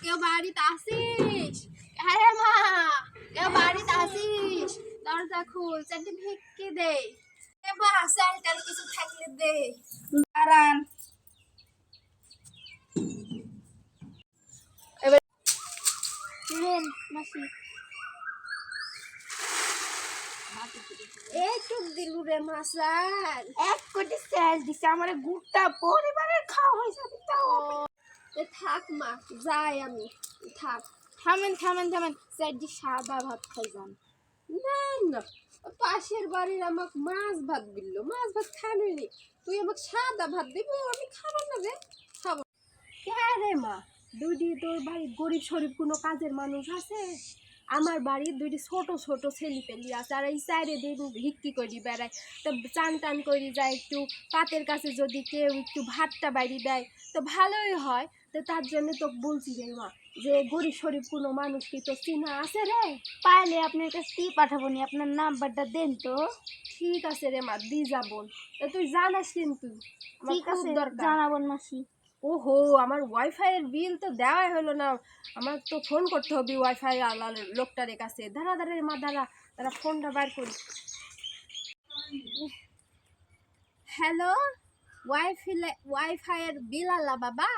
কেউ বাড়িতে আসিস? হ্যাঁ মা, কেউ বাড়িতে আসিস? দরজা খুল, চারটি ভিক্ষি দে। এ মা, স্যান্ডেল কিছু থাকলে দে। দাঁড়ান। এবার নেন মাসি। এইটুক দিলু রে মাসাল। 1 কোটি স্যাল দিছে আমার গোটা পরিবারের খাওয়া হয়ে যাবে তাও। এ থাক মা, যাই আমি। থাক। থামেন থামেন থামেন, স্যারজি সাদা ভাত খাই যান। না না, পাশের বাড়ির আমাকে মাছ ভাত দিল, মাছ ভাত খানোই নি। তুই আমাকে সাদা ভাত দিবি, আমি খাবো না রে, খাবো। হ্যাঁ রে মা, দুইটি তোর বাড়ির গরিব শরীফ কোনো কাজের মানুষ আছে? আমার বাড়ির দুইটি ছোট ছোট ছেলে পেলি আছে, আর এই সাইডে দিন ভিক্ষি করি বেড়ায়। তো চান টান করি যায়, একটু পাতের কাছে যদি কেউ একটু ভাতটা বাড়ি দেয় তো ভালোই হয়। তো তার জন্য তোকে বলছি রে মা, যে গরিব শরীফ কোনো মানুষ কি তো চিনা আছে রে? পাইলে আপনার কাছে কি পাঠাবো নি, আপনার নাম্বারটা দেন তো। ঠিক আছে রে মা, দি যাবো। তুই জানাস কিন্তু আমার ঠিক খুব আছে, দরকার। জানাবেন মাসি। ওহো, আমার ওয়াইফাই এর বিল তো দেওয়াই হলো না। আমার তো ফোন করতে হবে ওয়াইফাই লোকটার কাছে। দাঁড়া দাঁড়া রে মা, দাঁড়া দাঁড়া, ফোনটা বার করি। হ্যালো, ওয়াইফাই এর বিল আলা বাবা,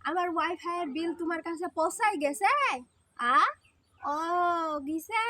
আমার ওয়াইফাই এর বিল তোমার কাছে পৌঁছাই গেছে? আ ও গেছে,